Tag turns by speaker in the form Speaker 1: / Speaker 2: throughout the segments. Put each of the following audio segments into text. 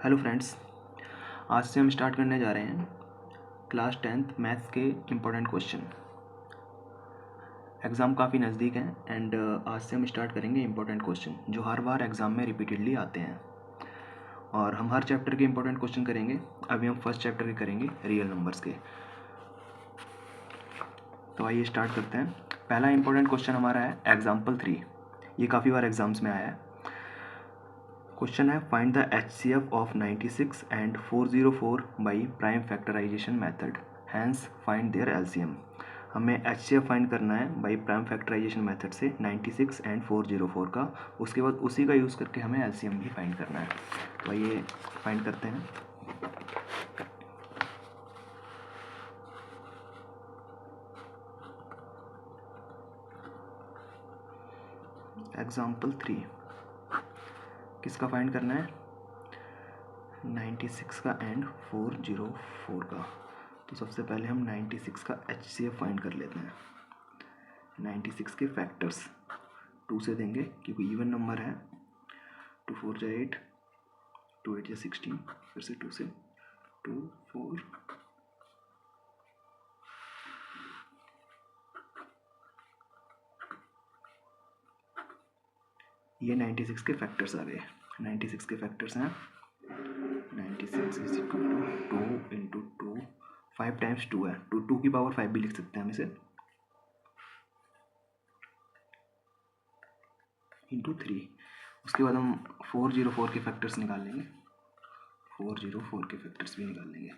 Speaker 1: Hello friends, आज से हम स्टार्ट करने जा रहे हैं क्लास 10th मैथ्स के इम्पोर्टेंट क्वेश्चन। एग्ज़ाम काफ़ी नज़दीक हैं एंड आज से हम स्टार्ट करेंगे इम्पोर्टेंट क्वेश्चन जो हर बार एग्ज़ाम में रिपीटेडली आते हैं और हम हर चैप्टर के इम्पोर्टेंट क्वेश्चन करेंगे। अभी हम फर्स्ट चैप्टर के करेंगे रियल नंबर्स के। तो आइए स्टार्ट करते हैं। पहला इम्पोर्टेंट क्वेश्चन हमारा है एग्जाम्पल 3। ये काफ़ी बार एग्जाम्स में आया है। क्वेश्चन है find the HCF of 96 and 404 by prime factorization method, hence find their LCM। हमें HCF फाइंड करना है बाई प्राइम फैक्टराइजेशन मेथड से 96 एंड 404 का। उसके बाद उसी का यूज़ करके हमें LCM भी फाइंड करना है। तो आइए फाइंड करते हैं। एग्जाम्पल 3 किसका फाइंड करना है? 96 का एंड 404 का। तो सबसे पहले हम 96 का HCF फाइंड कर लेते हैं। 96 के फैक्टर्स 2 से देंगे क्योंकि इवन नंबर है। 2 4 जा 8, 2 8 जा 16, फिर से 2 से 2 4 ये 96 के फैक्टर्स आ गए। 96 के फैक्टर्स हैं 96 is equal to 2 into 2, 5 times 2 है। 2 की पावर 5 भी लिख सकते हैं हम इसे, इंटू 3। उसके बाद हम 404 के फैक्टर्स निकाल लेंगे। 404 के फैक्टर्स भी निकाल लेंगे।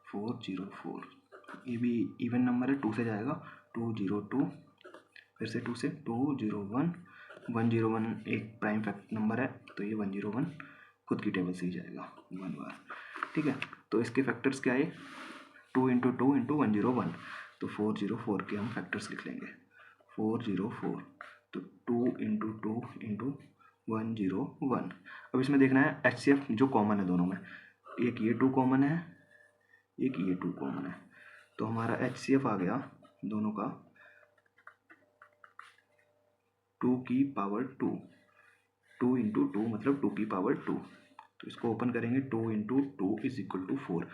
Speaker 1: 404 ये भी इवन नंबर है, 2 से जाएगा। 202, फिर से 2 से 201, 101 एक प्राइम फैक्ट नंबर है तो ये 101 खुद की टेबल से ही जाएगा 1 बार। ठीक है, तो इसके फैक्टर्स क्या आए? 2 इंटू 2 इंटू 101। तो 404 के हम फैक्टर्स लिख लेंगे। 404 तो 2 इंटू 2 इंटू 101। अब इसमें देखना है HCF जो कॉमन है दोनों में। एक ये 2 कॉमन है, एक ये 2 कॉमन है। तो हमारा HCF आ गया दोनों का 2 की पावर 2। 2 इंटू 2 मतलब 2 की पावर 2। तो इसको ओपन करेंगे। 2 इंटू 2 इज इक्वल टू 4।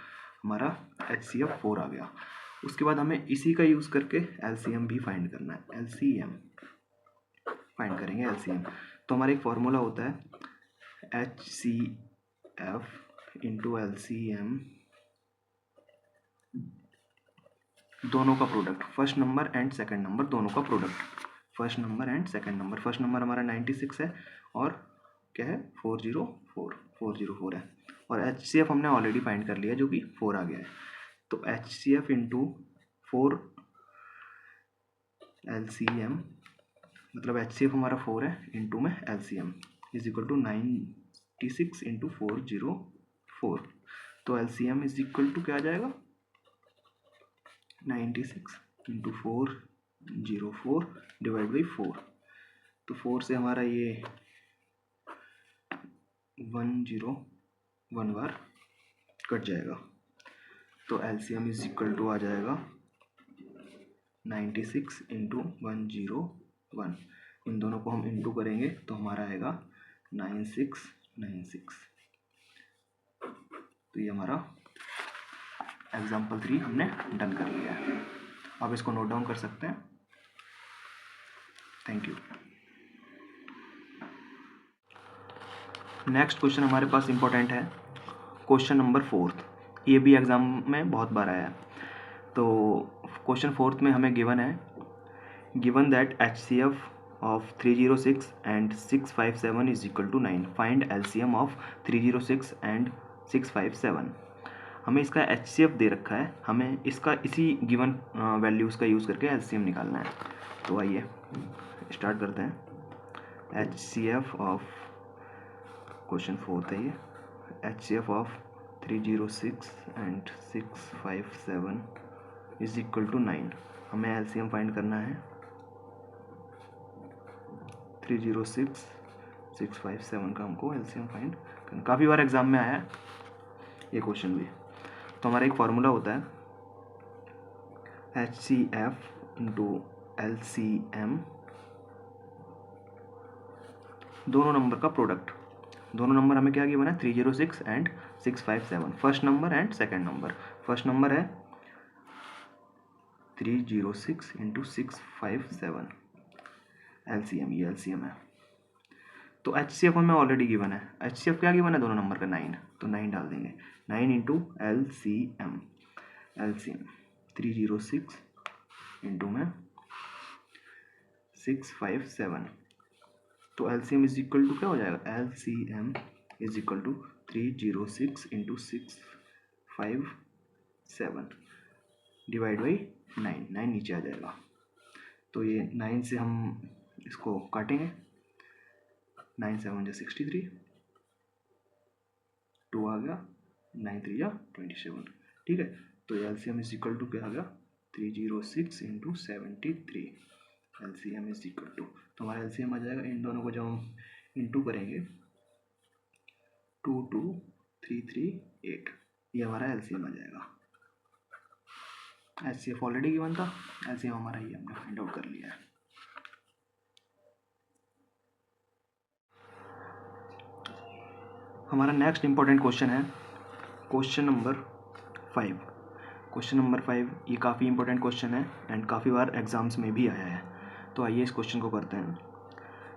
Speaker 1: हमारा HCF 4 आ गया। उसके बाद हमें इसी का यूज़ करके LCM भी फाइंड करना है। LCM फाइंड करेंगे LCM। तो हमारा एक फॉर्मूला होता है HCF इंटू LCM, दोनों का product, first number and second number दोनों का product. First number and second number. First number हमारा 96 है और क्या है 404 है। और HCF हमने ऑलरेडी फाइंड कर लिया जो कि 4 आ गया है। तो HCF इंटू 4 LCM मतलब HCF हमारा 4 है, इंटू में LCM is equal to 96 into 404। तो LCM इज इक्वल टू क्या आ जाएगा? 96 इंटू 404 डिवाइड बाई 4। तो 4 से हमारा ये 101 बार कट जाएगा। तो LCM इज इक्वल टू आ जाएगा 96 इंटू 101। इन दोनों को हम इंटू करेंगे तो हमारा आएगा 9696। तो ये हमारा एग्जाम्पल 3 हमने डन कर लिया है। आप इसको नोट डाउन कर सकते हैं। Thank you. नेक्स्ट क्वेश्चन हमारे पास इंपॉर्टेंट है, क्वेश्चन नंबर 4। ये भी एग्जाम में बहुत बार आया है। तो क्वेश्चन 4 में हमें गिवन है, given that HCF of 306 and 657 is equal to 9. Find LCM of 306 and 657। हमें इसका HCF दे रखा है, हमें इसका इसी गिवन वैल्यूज़ का यूज़ करके LCM निकालना है। तो आइए स्टार्ट करते हैं। HCF ऑफ क्वेश्चन 4 है ये। HCF of 306 and 657 is equal to 9। हमें LCM फाइंड करना है 306 657 का हमको LCM फाइंड करना। काफ़ी बार एग्जाम में आया है ये क्वेश्चन भी। तो हमारा एक फार्मूला होता है HCF इंटू LCM, दोनों नंबर का प्रोडक्ट। दोनों नंबर हमें क्या गिवन है, 306 and 657, first number and second number. First number है 306 इंटू 657, LCM, ये LCM है। तो HCF हमें ऑलरेडी गिवन है, HCF क्या गिवन है दोनों नंबर का, 9, तो 9 डाल देंगे, 9 इंटू LCM, 306 इंटू में 657, तो LCM इज इक्वल टू क्या हो जाएगा, LCM is equal to 306 into 657 divide by 9, 9 नीचे आ जाएगा, तो ये 9 से हम इसको काटेंगे, 9 7 जा 63, 2 आ गया, 9 3 जा 27, ठीक है। तो LCM इज इक्वल टू क्या आ गया, 306 into 73, LCM is equal to, तो हमारा LCM आ जाएगा, इन दोनों को जब हम इंटू करेंगे 22338, ये हमारा LCM आ जाएगा। HCF ऑलरेडी गिवन था, LCM हमारा ये हमने फाइंड आउट कर लिया है। हमारा नेक्स्ट इंपॉर्टेंट क्वेश्चन है क्वेश्चन नंबर 5। क्वेश्चन नंबर 5 ये काफ़ी इंपॉर्टेंट क्वेश्चन है एंड काफ़ी बार एग्जाम्स में भी आया है, तो आइए इस क्वेश्चन को करते हैं।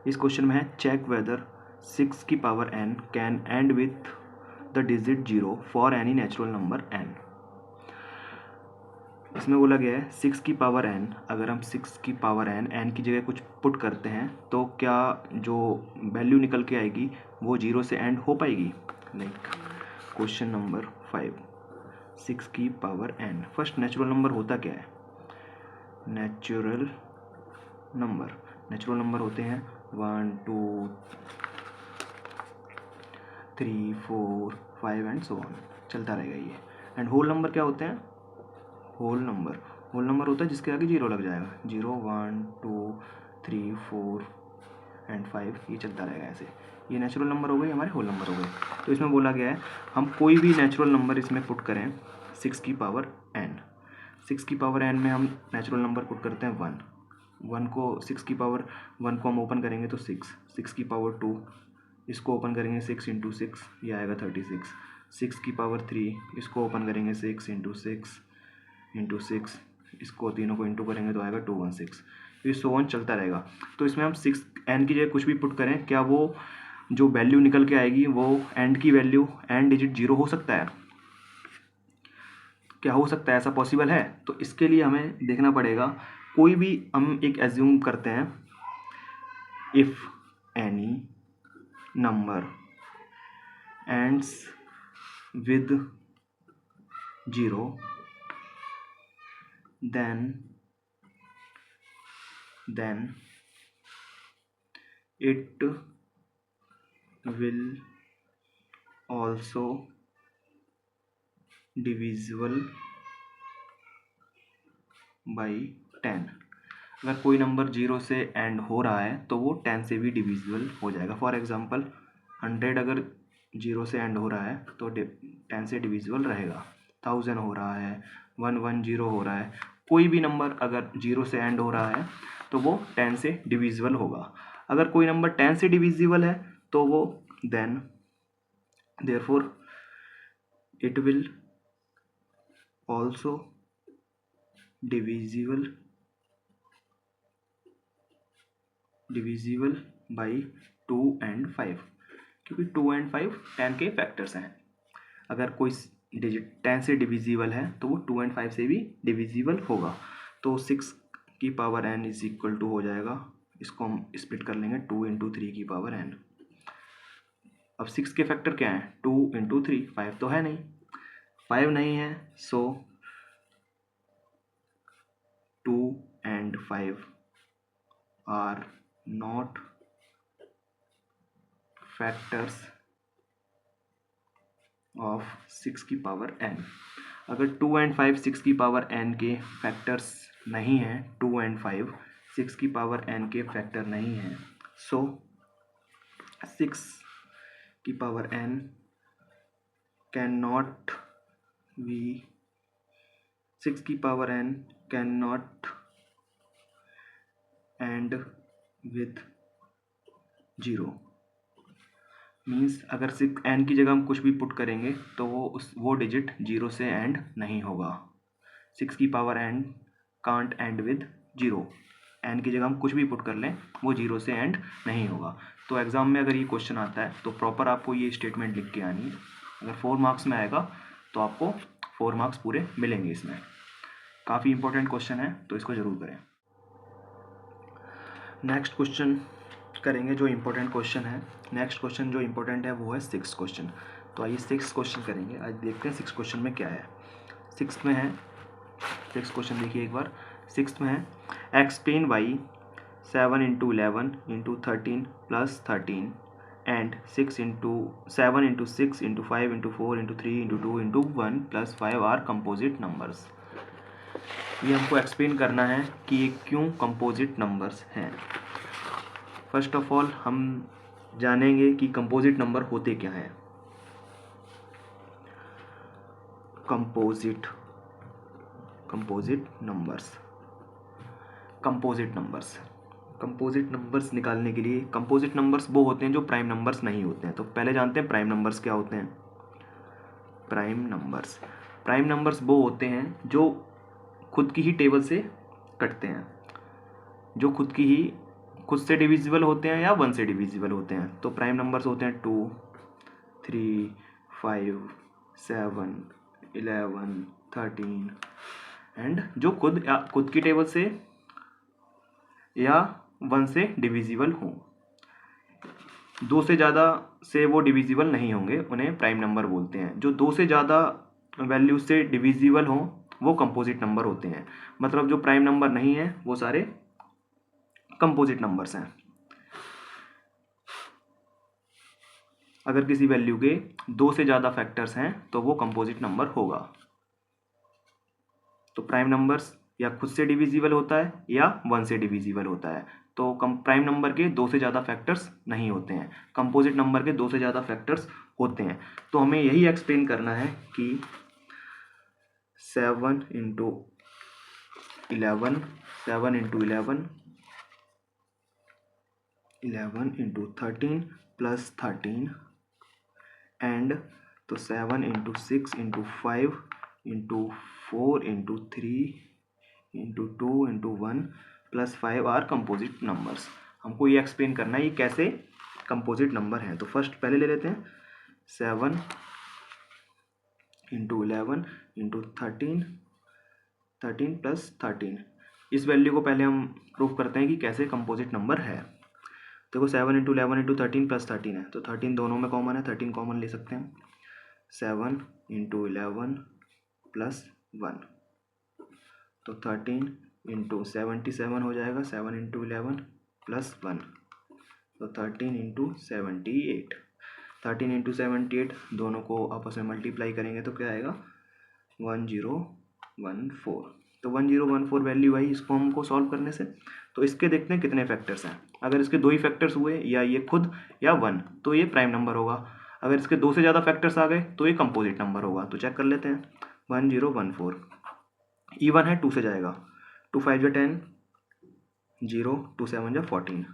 Speaker 1: इस क्वेश्चन में है चेक वेदर 6 की power n can and with the digit 0 for any natural number n। इसमें बोला गया है 6 की पावर n, अगर हम 6 की पावर n की जगह कुछ पुट करते हैं तो क्या जो वैल्यू निकल के आएगी वो 0 से एंड हो पाएगी। लाइक क्वेश्चन नंबर 5, 6 की power n, first natural number होता क्या है, नेचुरल नंबर होते हैं 1 2 3 4 5 एंड सो ऑन, चलता रहेगा ये। एंड होल नंबर क्या होते हैं, होल नंबर होता है जिसके आगे 0 लग जाएगा, 0 1 2 3 4 एंड 5, ये चलता रहेगा ऐसे। ये नेचुरल नंबर हो गए, हमारे होल नंबर हो गए। तो इसमें बोला गया है हम कोई भी नेचुरल नंबर इसमें पुट करें 6 की पावर n, 6 की पावर n में हम नेचुरल नंबर पुट करते हैं 1 को 6 की पावर 1 को हम ओपन करेंगे तो 6 की पावर 2, इसको ओपन करेंगे 6 इंटू 6, ये आएगा 36, 6 की पावर 3, इसको ओपन करेंगे 6 इंटू 6, इसको तीनों को इंटू करेंगे तो आएगा 216, ये सो ऑन चलता रहेगा। तो इसमें हम 6 n की जगह कुछ भी पुट करें, क्या वो जो वैल्यू निकल के आएगी वो एंड की वैल्यू एंड डिजिट 0 हो सकता है, क्या हो सकता है, ऐसा पॉसिबल है। तो इसके लिए हमें देखना पड़ेगा, कोई भी हम एक एज्यूम करते हैं, if any number ends with 0 then it will also divisible by 10। अगर कोई नंबर 0 से एंड हो रहा है तो वो 10 से भी डिविजिबल हो जाएगा। फॉर एग्जांपल 100 अगर 0 से एंड हो रहा है तो 10 से डिविजिबल रहेगा, 1000 हो रहा है, 110 हो रहा है, कोई भी नंबर अगर 0 से एंड हो रहा है तो वो 10 से डिविजिबल होगा। अगर कोई नंबर 10 से डिविजिबल है तो वो then therefore it will also divisible by 2 and 5, क्योंकि 2 and 5 10 के फैक्टर्स हैं। अगर कोई डिजिट 10 से डिविजिबल है तो वो 2 and 5 से भी डिविजिबल होगा। तो 6 की power n is equal to हो जाएगा, इसको हम स्प्लिट कर लेंगे 2 इंटू 3 की पावर n। अब 6 के फैक्टर क्या हैं, 2 इंटू 3, 5 तो है नहीं, 5 नहीं है, सो 2 and 5 are not factors of 6 की पावर n। अगर 2 and 5 6 की पावर n के फैक्टर्स नहीं हैं, 2 and 5 6 की पावर n के फैक्टर नहीं हैं, सो 6 की power n can not be 6 की power n can not and with 0। Means अगर सिक्स एन की जगह हम कुछ भी पुट करेंगे तो वो डिजिट 0 से एंड नहीं होगा। 6 की power n can't end with 0। N की जगह हम कुछ भी पुट कर लें वो 0 से एंड नहीं होगा। तो एग्ज़ाम में अगर ये क्वेश्चन आता है तो प्रॉपर आपको ये स्टेटमेंट लिख के आनी है। अगर 4 मार्क्स में आएगा तो आपको 4 मार्क्स पूरे मिलेंगे। इसमें काफ़ी इंपॉर्टेंट क्वेश्चन है तो इसको ज़रूर करें। नेक्स्ट क्वेश्चन करेंगे जो इम्पोर्टेंट क्वेश्चन है। नेक्स्ट क्वेश्चन जो इम्पोर्टेंट है वो है 6th क्वेश्चन। तो आइए 6th क्वेश्चन करेंगे। आज देखते हैं 6th क्वेश्चन में क्या है। 6th में है, 6th क्वेश्चन देखिए एक बार। 6th में है explain why 7 into 11 into 13 plus 13 and 6 into 7 into 6 into 5 into 4 into 3 into 2 into 1 plus 5 are composite numbers. ये हमको एक्सप्लेन करना है कि ये क्यों कंपोजिट नंबर्स हैं। फर्स्ट ऑफ ऑल हम जानेंगे कि कंपोजिट नंबर होते क्या हैं। कंपोजिट नंबर्स निकालने के लिए, कंपोजिट नंबर्स वो होते हैं जो प्राइम नंबर्स नहीं होते हैं। तो पहले जानते हैं प्राइम नंबर्स क्या होते हैं। प्राइम नंबर्स वो होते हैं जो खुद की ही टेबल से कटते हैं, जो खुद से डिविजिबल होते हैं या 1 से डिविजिबल होते हैं। तो प्राइम नंबर्स होते हैं 2, 3, 5, 7, 11, 13 एंड जो खुद की टेबल से या 1 से डिविजिबल हों। 2 से ज़्यादा से वो डिविजिबल नहीं होंगे, उन्हें प्राइम नंबर बोलते हैं। जो 2 से ज़्यादा वैल्यू से डिविजिबल हों वो कंपोजिट नंबर होते हैं। मतलब जो प्राइम नंबर नहीं है वो सारे कंपोजिट नंबर्स हैं। अगर किसी वैल्यू के 2 से ज़्यादा फैक्टर्स हैं तो वो कंपोजिट नंबर होगा। तो प्राइम नंबर्स या खुद से डिविजिबल होता है या 1 से डिविजिबल होता है। तो प्राइम नंबर के 2 से ज़्यादा फैक्टर्स नहीं होते हैं, कंपोजिट नंबर के 2 से ज़्यादा फैक्टर्स होते हैं। तो हमें यही एक्सप्लेन करना है कि 7 into 11, 7 into 11 into 13 plus 13 and तो 7 into 6 into 5 into 4 into 3 into 2 into 1 plus 5 are composite numbers. हमको ये एक्सप्लेन करना है ये कैसे कंपोजिट नंबर हैं। तो फर्स्ट पहले ले लेते हैं 7 इंटू 11 इंटू 13 प्लस 13। इस वैल्यू को पहले हम प्रूव करते हैं कि कैसे कंपोजिट नंबर है। देखो 7 इंटू 11 इंटू 13 प्लस 13 है, तो 13 दोनों में कॉमन है, 13 कॉमन ले सकते हैं। 7 इंटू 11 प्लस 1 तो 13 इंटू 77 हो जाएगा। 7 इंटू 11 प्लस 1 तो 13 इंटू 78। 13 इंटू 78 दोनों को आपस में मल्टीप्लाई करेंगे तो क्या आएगा 1014। तो 1014 वैल्यू आई इसको हमको सॉल्व करने से। तो इसके देखते हैं कितने फैक्टर्स हैं। अगर इसके 2 ही फैक्टर्स हुए या ये खुद या 1 तो ये प्राइम नंबर होगा। अगर इसके 2 से ज़्यादा फैक्टर्स आ गए तो ये कंपोजिट नंबर होगा। तो चेक कर लेते हैं 1014 इवन है 2 से जाएगा, 2 5 जा 10, 0 2 7 जा 14।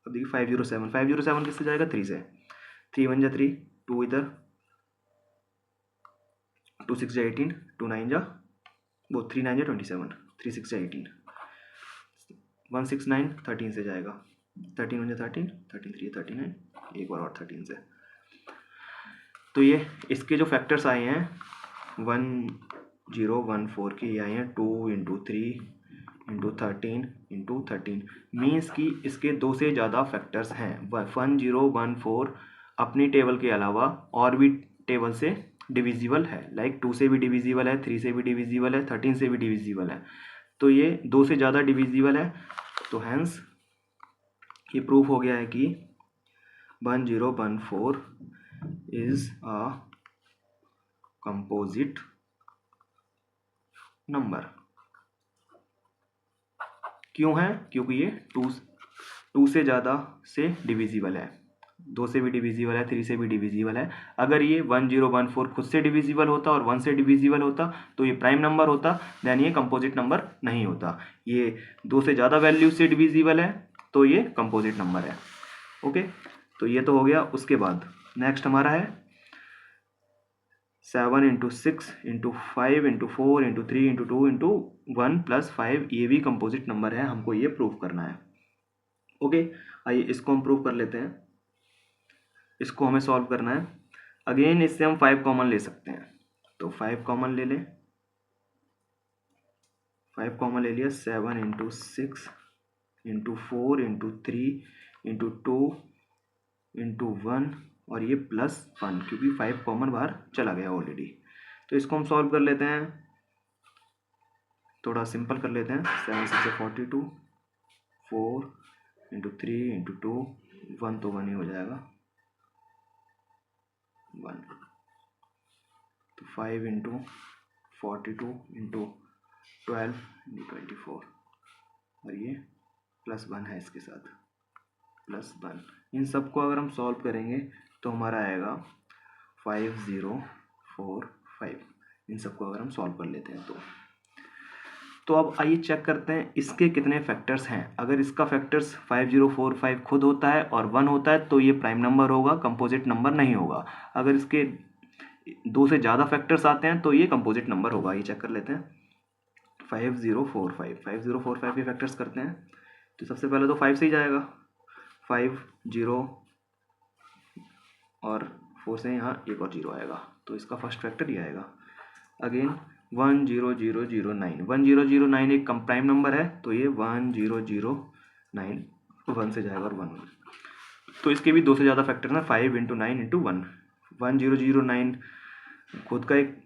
Speaker 1: अब देखिए 507 किससे जाएगा 3 से, 3 1 जा 3, 2 इधर, 2 6 जा 18, 2 9 जा 3 9 जा 27, 3 6 जा 18, 1 6 9 13 से जाएगा, 13 1 जा 13, 13 3 39, एक बार और 13 से। तो ये इसके जो फैक्टर्स आए हैं 1014 के आए हैं 2 इंटू 3 इंटू 13 इंटू 13 मीन्स कि इसके 2 से ज़्यादा फैक्टर्स हैं। 1014 अपनी टेबल के अलावा और भी टेबल से डिविजिबल है, लाइक 2 से भी डिविजिबल है, 3 से भी डिविजिबल है, 13 से भी डिविजिबल है। तो ये 2 से ज़्यादा डिविजिबल है। तो हैंस ये प्रूफ हो गया है कि 1014 इज अ कंपोजिट नंबर। क्यों है? क्योंकि ये 2 से ज़्यादा से डिविजिबल है, 2 से भी डिविजिबल है, 3 से भी डिविजिबल है। अगर ये 1014 खुद से डिविजिबल होता और 1 से डिविजिबल होता तो ये प्राइम नंबर होता, देन ये कंपोजिट नंबर नहीं होता। ये 2 से ज़्यादा वैल्यू से डिविजिबल है तो ये कंपोजिट नंबर है। ओके, तो ये तो हो गया। उसके बाद नेक्स्ट हमारा है 7 into 6 into 5 into 4 into 3 into 2 into 1 plus 5, ये भी कंपोजिट नंबर है, हमको ये प्रूव करना है। ओके, आइए इसको हम प्रूव कर लेते हैं। इसको हमें सॉल्व करना है। अगेन इससे हम 5 कॉमन ले सकते हैं, तो 5 कॉमन ले लें। 5 कॉमन ले लिया। 7 into 6 into 4 into 3 into 2 into 1 और ये प्लस 1, क्योंकि 5 कॉमन बाहर चला गया ऑलरेडी। तो इसको हम सॉल्व कर लेते हैं, थोड़ा सिंपल कर लेते हैं। 7 6 42, 4 इंटू 3 इंटू 2, 1 तो 1 ही हो जाएगा, 1। तो 5 इंटू 42 इंटू 12 इंटू 24 और ये प्लस 1 है इसके साथ, प्लस 1। इन सबको अगर हम सॉल्व करेंगे तो हमारा आएगा 5045। इन सबको अगर हम सॉल्व कर लेते हैं तो अब आइए चेक करते हैं इसके कितने फैक्टर्स हैं। अगर इसका फैक्टर्स 5045 खुद होता है और 1 होता है तो ये प्राइम नंबर होगा, कंपोजिट नंबर नहीं होगा। अगर इसके 2 से ज़्यादा फैक्टर्स आते हैं तो ये कंपोजिट नंबर होगा। ये चेक कर लेते हैं। 5045 के फैक्टर्स करते हैं तो सबसे पहले तो 5 से ही जाएगा, 5 0 और 4 से यहाँ एक और 0 आएगा, तो इसका फर्स्ट फैक्टर ये आएगा। अगेन 10009, 1009 एक कम प्राइम नंबर है तो ये 1009 1 से जाएगा और 1। तो इसके भी 2 से ज़्यादा फैक्टर ना, 5 इंटू 9 इंटू 1। 1009 खुद का एक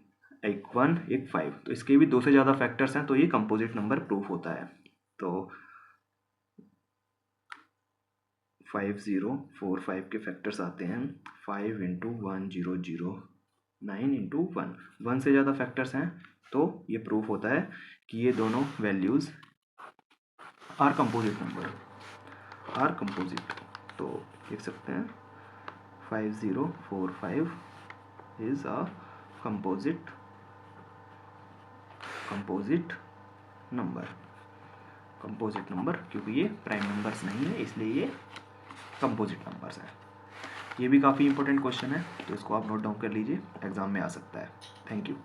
Speaker 1: 1 एक 5, तो इसके भी 2 से ज़्यादा फैक्टर्स हैं तो ये कंपोजिट नंबर प्रूफ होता है। तो 5045 के फैक्टर्स आते हैं 5 इंटू 1009 इंटू 1 से ज़्यादा फैक्टर्स हैं तो ये प्रूफ होता है कि ये दोनों values are composite number, are composite. तो देख सकते हैं 5045 is a composite number, composite number, क्योंकि ये प्राइम नंबर्स नहीं है इसलिए ये कंपोजिट नंबर्स हैं। ये भी काफ़ी इंपॉर्टेंट क्वेश्चन है तो इसको आप नोट डाउन कर लीजिए, एग्जाम में आ सकता है। Thank you.